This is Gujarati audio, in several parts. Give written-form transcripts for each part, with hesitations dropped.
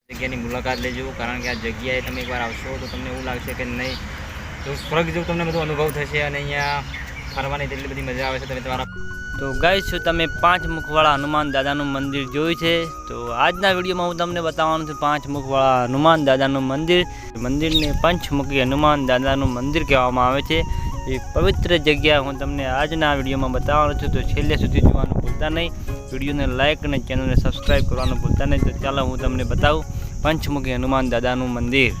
જગ્યાની મુલાકાત લેજો, કારણ કે આ જગ્યાએ તમે એકવાર આવશો તો તમને એવું લાગશે કે નહીં તો સ્વર્ગ જેવું તમને બધો અનુભવ થશે અને અહીંયા ફરવાની એટલી બધી મજા આવે છે. તમે તમારા તો ગાઈસ શું તમે 5 મુખવાળા હનુમાન દાદાનું મંદિર જોયું છે? તો આજના વિડીયોમાં હું તમને બતાવવાનું છું 5 મુખવાળા હનુમાન દાદાનું મંદિર. મંદિરને પંચમુખી હનુમાન દાદાનું મંદિર કહેવામાં આવે છે. એ પવિત્ર જગ્યા હું તમને આજના વિડીયોમાં બતાવવાનો છું, તો છેલ્લે સુધી જોવાનું ભૂલતા નહીં. વિડીયોને લાઇક અને ચેનલને સબસ્ક્રાઈબ કરવાનું ભૂલતા નહીં. તો ચાલો હું તમને બતાવું પંચમુખી હનુમાન દાદાનું મંદિર.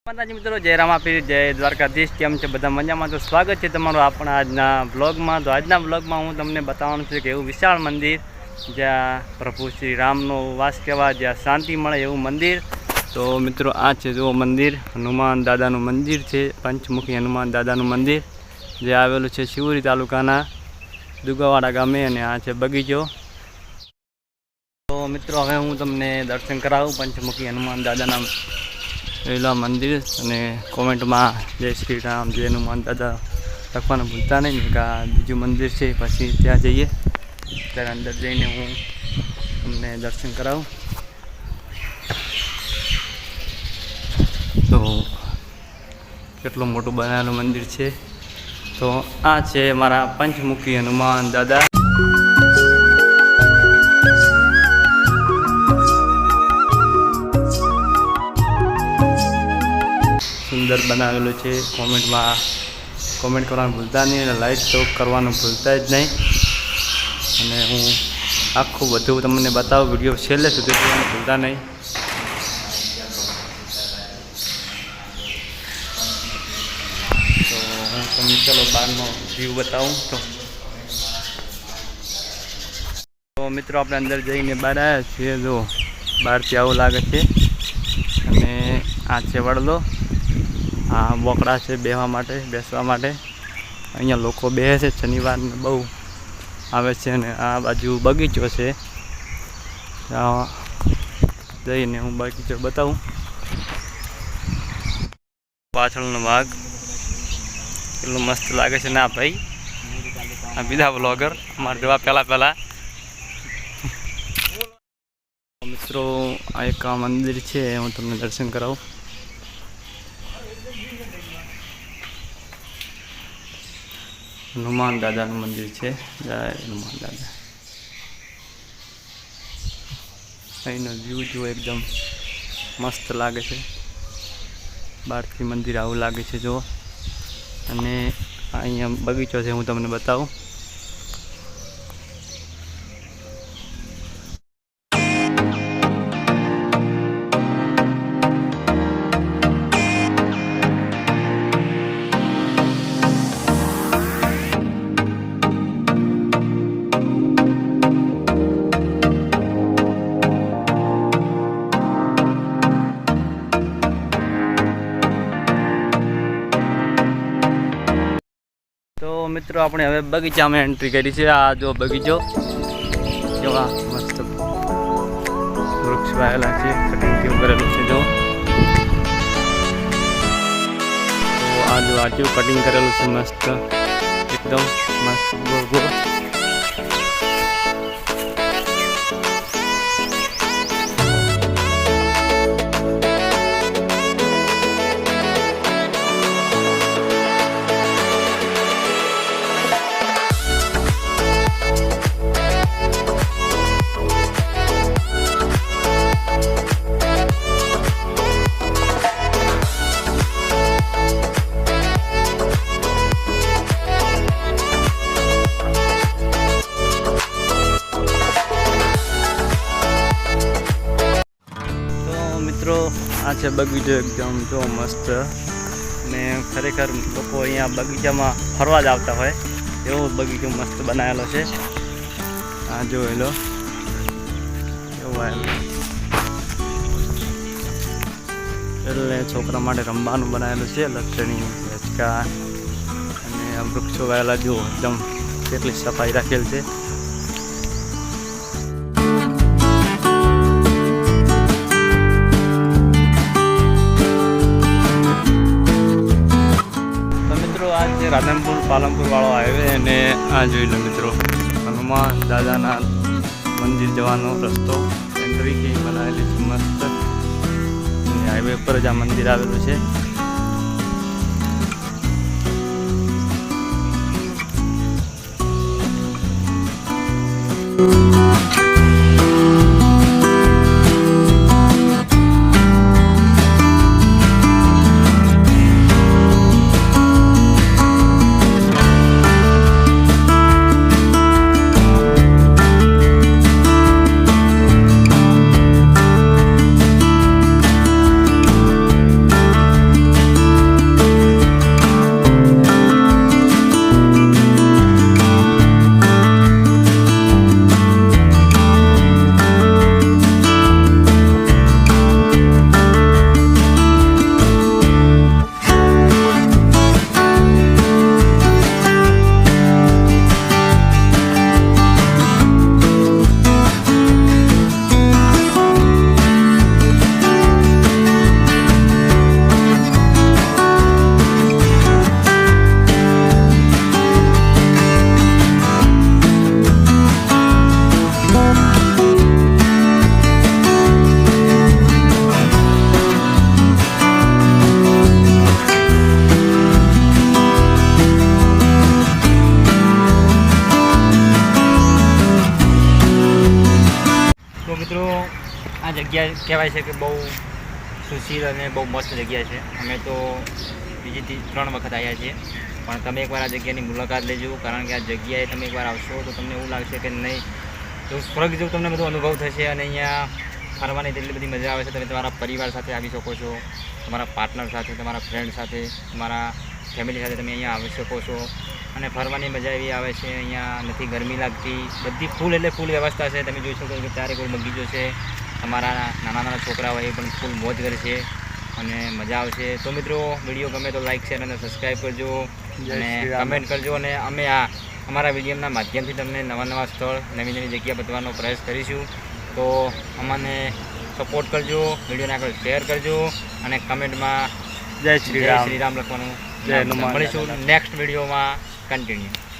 માતાજી મિત્રો, જય રામાપીર, જય દ્વારકાધીશ. કેમ છે બધા? મજામાં? તો સ્વાગત છે તમારું આપણા આજના બ્લોગમાં. તો આજના બ્લોગમાં હું તમને બતાવવાનું છું કે એવું વિશાળ મંદિર જ્યાં પ્રભુ શ્રી રામનો વાસ કહેવાય, જ્યાં શાંતિ મળે એવું મંદિર. તો મિત્રો આ છે જો મંદિર, હનુમાન દાદાનું મંદિર છે, પંચમુખી હનુમાન દાદાનું મંદિર જે આવેલું છે શિવરી તાલુકાના દુગાવાડા ગામે. અને આ છે બગીચો. તો મિત્રો હવે હું તમને દર્શન કરાવું પંચમુખી હનુમાન દાદાના રહેલા મંદિર. અને કોમેન્ટમાં જય શ્રી રામ, જય હનુમાન દાદા લખવાનું ભૂલતા નહીં. કે આ બીજું મંદિર છે, પછી ત્યાં જઈએ. ત્યારે અંદર જઈને હું તમને દર્શન કરાવું. તો કેટલું મોટું બનાવેલું મંદિર છે. તો આ છે મારા પંચમુખી હનુમાન દાદા. સુંદર બનાવેલું છે. કોમેન્ટ કરવાનું ભૂલતા નહીં અને લાઈક તો કરવાનું ભૂલતા જ નહીં. અને હું આખું બધું તમને બતાવું, વિડીયો છેલ્લે સુધી જોવાનું ભૂલતા નહીં. તો હું તમને ચલો બહારનો વ્યૂ બતાવું. તો મિત્રો આપણે અંદર જઈને બહાર આવ્યા છીએ. જો બહારથી આવું લાગે છે. અને આ છે વડલો. આ બોકડા છે બેસવા માટે. અહીંયા લોકો બેસે છે, શનિવારને બહુ આવે છે. અને આ બાજુ બગીચો છે, જઈને હું બગીચો બતાવું. પાછળનો ભાગ કેટલું મસ્ત લાગે છે. ના ભાઈ, આ બીજા બ્લોગર અમારે જોવા પહેલાં મિત્રો આ એક મંદિર છે, હું તમને દર્શન કરાવું. હનુમાન દાદાનું મંદિર છે. જય હનુમાન દાદા. અહીંનો વ્યૂ જો એકદમ મસ્ત લાગે છે. બહારથી મંદિર આવું લાગે છે જો. અને અહીંયા બગીચો છે, હું તમને બતાવું. તો મિત્રો આપણે હવે બગીચામાં એન્ટ્રી કરી છે. આ જો બગીચો કેવા મસ્ત વૃક્ષ વાયેલા છે, કટિંગ કરેલું છે જો. તો આ જો આજુ કટિંગ કરેલું છે મસ્ત, એકદમ મસ્ત ગોળ ગોળ. આ છે બગીચો, એકદમ જો મસ્ત. ને ખરેખર લોકો અહીંયા બગીચામાં ફરવા જ આવતા હોય એવો બગીચો મસ્ત બનાવેલો છે. આ જોયેલો એવો આવેલો. એટલે છોકરા માટે રમવાનું બનાવેલું છે. લક્ષણી હિંચકા અને આ વૃક્ષો વાયેલા જો એકદમ કેટલી સફાઈ રાખેલ છે. રાધનપુર પાલનપુર વાળો હાઈવે. અને આ જોઈ લો મિત્રો, હનુમાન દાદાના મંદિર જવાનો રસ્તો, એન્ટ્રી બનાવેલી છે મસ્ત. હાઈવે પર જ આ મંદિર આવેલું છે. તો મિત્રો આ જગ્યા કહેવાય છે કે બહુ સુશીલ અને બહુ મસ્ત જગ્યા છે. અમે તો બીજી 3 વખત આવ્યા છીએ, પણ તમે એકવાર આ જગ્યાની મુલાકાત લેજો, કારણ કે આ જગ્યાએ તમે એકવાર આવશો તો તમને એવું લાગશે કે નહીં તો સ્વર્ગ જેવું તમને બધો અનુભવ થશે. અને અહીંયા ફરવાની એટલી બધી મજા આવે છે. તમે તમારા પરિવાર સાથે આવી શકો છો, તમારા પાર્ટનર સાથે, તમારા ફ્રેન્ડ સાથે, તમારા ફેમિલી સાથે તમે અહીંયા આવી શકો છો. અને ફરવાની મજા એવી આવે છે, અહીંયા નથી ગરમી લાગતી, બધી ફૂલ એટલે ફૂલ વ્યવસ્થા છે. તમે જોઈ શકો કે ત્યારે કોઈ બગીચો છે, તમારા નાના છોકરાઓ એ પણ ફૂલ મોજ કરશે અને મજા આવશે. તો મિત્રો વિડીયો ગમે તો લાઈક શેર અને સબસ્ક્રાઈબ કરજો અને કમેન્ટ કરજો. અને અમે અમારા વિડીયોના માધ્યમથી તમને નવા સ્થળ, નવી જગ્યા બતાવવાનો પ્રયાસ કરીશું. તો અમને સપોર્ટ કરજો, વિડીયોને આગળ શેર કરજો અને કમેન્ટમાં જય શ્રી રામ લખવાનું. મળીશું નેક્સ્ટ વિડીયોમાં. કન્ટિન્યુ.